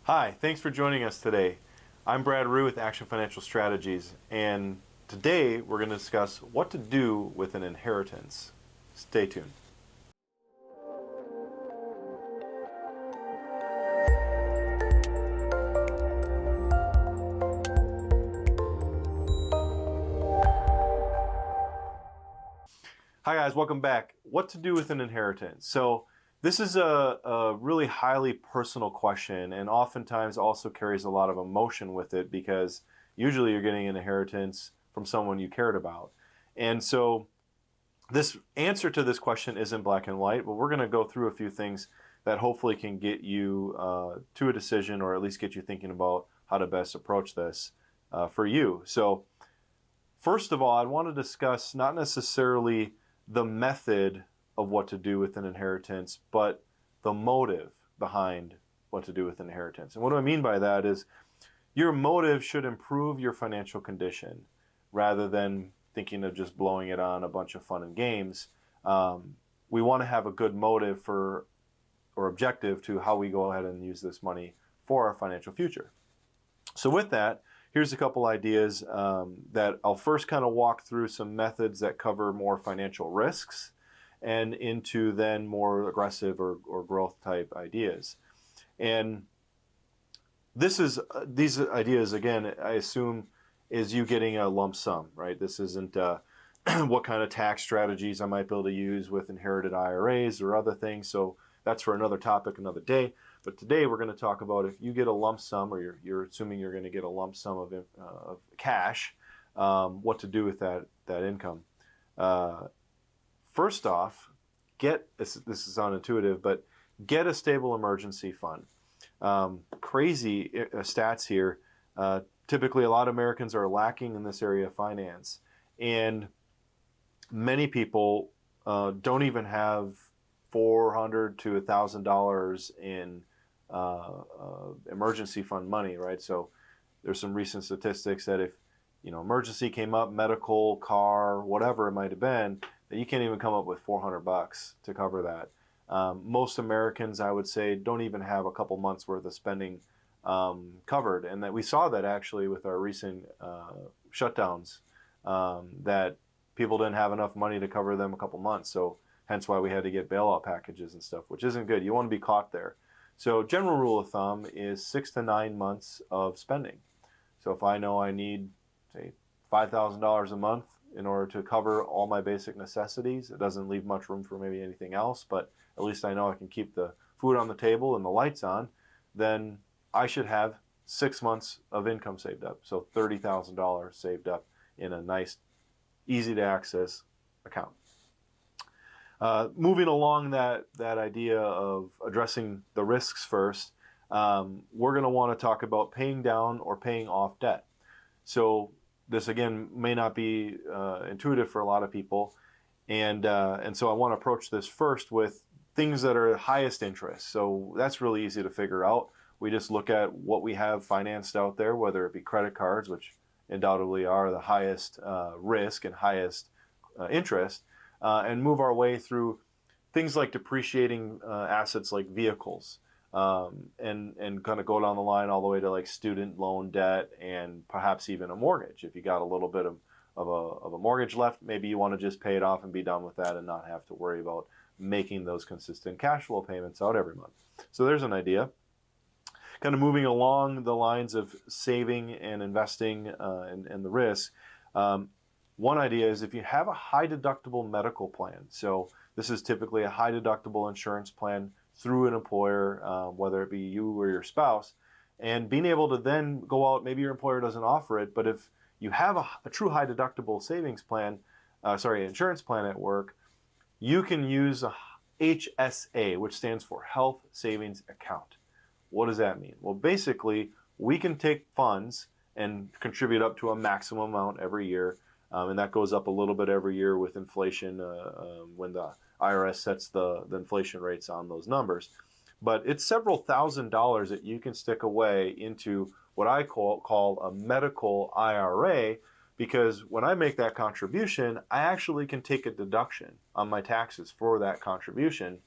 Hi, thanks for joining us today. I'm Brad Rue with Action Financial Strategies, and today we're going to discuss what to do with an inheritance. Stay tuned. Hi guys, welcome back. What to do with an inheritance? So this is a really highly personal question, and oftentimes also carries a lot of emotion with it because usually you're getting an inheritance from someone you cared about. And so this answer to this question isn't black and white, but we're going to go through a few things that hopefully can get you to a decision, or at least get you thinking about how to best approach this for you. So first of all, I want to discuss not necessarily the method of what to do with an inheritance, but the motive behind what to do with an inheritance. And what do I mean by that is your motive should improve your financial condition rather than thinking of just blowing it on a bunch of fun and games. We want to have a good motive for or objective to how we go ahead and use this money for our financial future. So with that, here's a couple ideas that I'll first kind of walk through some methods that cover more financial risks and into then more aggressive or growth type ideas. And these ideas, again, I assume is you getting a lump sum, right? This isn't what kind of tax strategies I might be able to use with inherited IRAs or other things. So that's for another topic, another day. But today we're going to talk about if you get a lump sum, or you're assuming you're going to get a lump sum of cash, what to do with that income. First off, this is unintuitive, but get a stable emergency fund. Crazy stats here. Typically, a lot of Americans are lacking in this area of finance, and many people don't even have $400 to $1,000 in emergency fund money, right? So there's some recent statistics that if emergency came up, medical, car, whatever it might have been, that you can't even come up with $400 to cover that. Most Americans, I would say, don't even have a couple months worth of spending covered, and that we saw that actually with our recent shutdowns, that people didn't have enough money to cover them a couple months. So hence why we had to get bailout packages and stuff, which isn't good. You want to be caught there. So general rule of thumb is 6 to 9 months of spending. So if I know I need, say, $5,000 a month in order to cover all my basic necessities, it doesn't leave much room for maybe anything else, but at least I know I can keep the food on the table and the lights on, then I should have 6 months of income saved up. So $30,000 saved up in a nice, easy to access account. Moving along that idea of addressing the risks first, we're going to want to talk about paying down or paying off debt. So this, again, may not be intuitive for a lot of people, and so I want to approach this first with things that are highest interest. So that's really easy to figure out. We just look at what we have financed out there, whether it be credit cards, which undoubtedly are the highest risk and highest interest, and move our way through things like depreciating assets like vehicles, and kind of go down the line all the way to like student loan debt and perhaps even a mortgage. If you got a little bit of a mortgage left, maybe you want to just pay it off and be done with that and not have to worry about making those consistent cash flow payments out every month. So there's an idea. Kind of moving along the lines of saving and investing and the risk. One idea is if you have a high deductible medical plan. So this is typically a high deductible insurance plan through an employer, whether it be you or your spouse, and being able to then go out, maybe your employer doesn't offer it, but if you have a true high deductible savings plan, insurance plan at work, you can use a HSA, which stands for Health Savings Account. What does that mean? Well, basically, we can take funds and contribute up to a maximum amount every year, and that goes up a little bit every year with inflation when the IRS sets the inflation rates on those numbers. But it's several $1,000s that you can stick away into what I call a medical IRA, because when I make that contribution, I actually can take a deduction on my taxes for that contribution.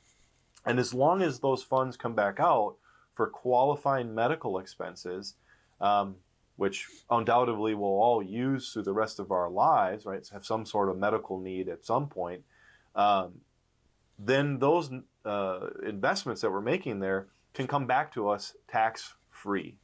And as long as those funds come back out for qualifying medical expenses, which undoubtedly we'll all use through the rest of our lives, right? So have some sort of medical need at some point. Then those investments that we're making there can come back to us tax-free.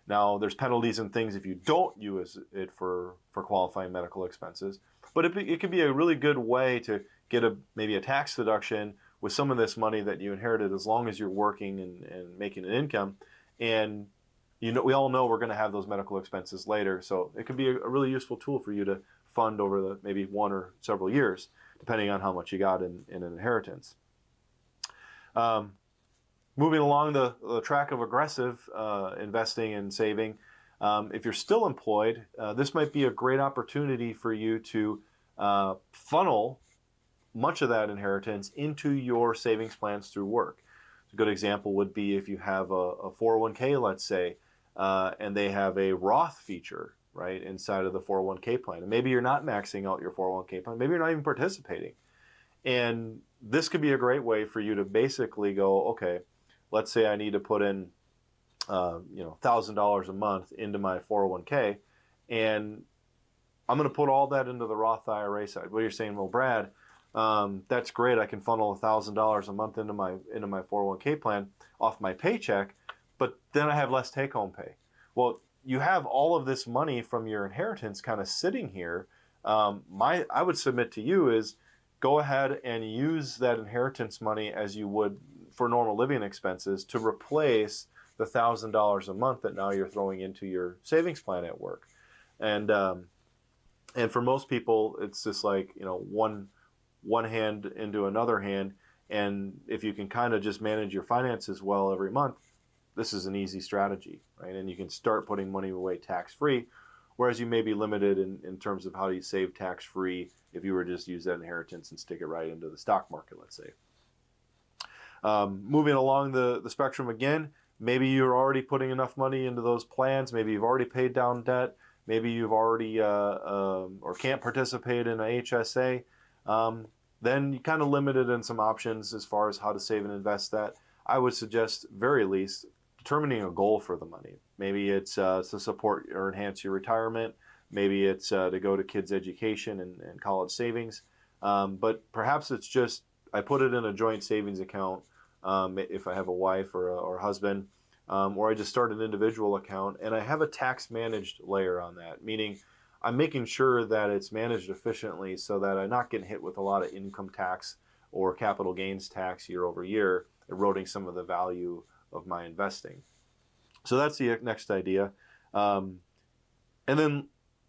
Now, there's penalties and things if you don't use it for qualifying medical expenses, but it could be a really good way to get maybe a tax deduction with some of this money that you inherited, as long as you're working and making an income. And we all know we're going to have those medical expenses later, so it could be a really useful tool for you to fund over the maybe one or several years, depending on how much you got in an inheritance. Moving along the track of aggressive investing and saving, if you're still employed, this might be a great opportunity for you to funnel much of that inheritance into your savings plans through work. A good example would be if you have a 401k, let's say, and they have a Roth feature, right, inside of the 401k plan. And maybe you're not maxing out your 401k plan. Maybe you're not even participating. And this could be a great way for you to basically go, okay, let's say I need to put in, $1,000 a month into my 401k, and I'm going to put all that into the Roth IRA side. Well, you're saying, well, Brad, that's great. I can funnel $1,000 a month into my 401k plan off my paycheck, but then I have less take-home pay. Well, you have all of this money from your inheritance kind of sitting here. I would submit to you is go ahead and use that inheritance money as you would for normal living expenses to replace the $1,000 a month that now you're throwing into your savings plan at work. And for most people, it's just like, one hand into another hand. And if you can kind of just manage your finances well every month, this is an easy strategy, right? And you can start putting money away tax-free, whereas you may be limited in terms of how you save tax-free if you were to just use that inheritance and stick it right into the stock market, let's say. Moving along the spectrum again, maybe you're already putting enough money into those plans. Maybe you've already paid down debt. Maybe you've already or can't participate in a HSA. Then you kind of limited in some options as far as how to save and invest that. I would suggest, very least, determining a goal for the money. Maybe it's to support or enhance your retirement. Maybe it's to go to kids' education and college savings. But perhaps it's just, I put it in a joint savings account if I have a wife or a husband, or I just start an individual account, and I have a tax managed layer on that, meaning I'm making sure that it's managed efficiently so that I'm not getting hit with a lot of income tax or capital gains tax year over year, eroding some of the value of my investing. So that's the next idea. And then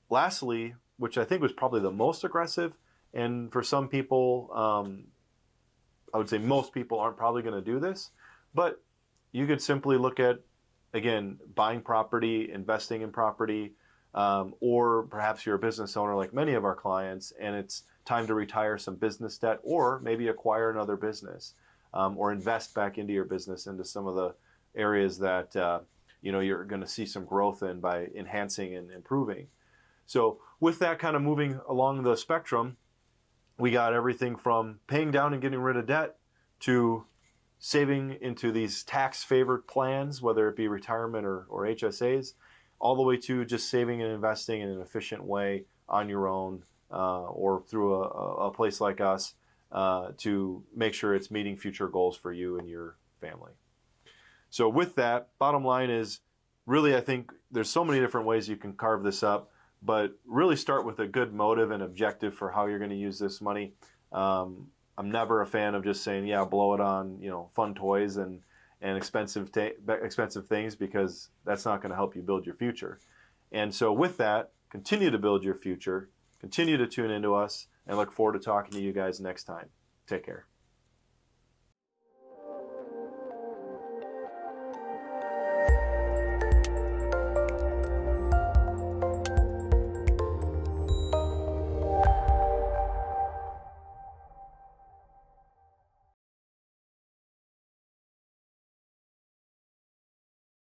lastly, which I think was probably the most aggressive, and for some people, I would say most people aren't probably going to do this, but you could simply look at, again, buying property, investing in property, or perhaps you're a business owner like many of our clients, and it's time to retire some business debt, or maybe acquire another business, or invest back into your business, into some of the areas that you're going to see some growth in by enhancing and improving. So with that kind of moving along the spectrum, we got everything from paying down and getting rid of debt to saving into these tax-favored plans, whether it be retirement or HSAs, all the way to just saving and investing in an efficient way on your own or through a place like us to make sure it's meeting future goals for you and your family. So with that, bottom line is, really, I think there's so many different ways you can carve this up, but really start with a good motive and objective for how you're going to use this money. I'm never a fan of just saying, yeah, blow it on, fun toys and expensive things, because that's not going to help you build your future. And so with that, continue to build your future, continue to tune into us, and look forward to talking to you guys next time. Take care.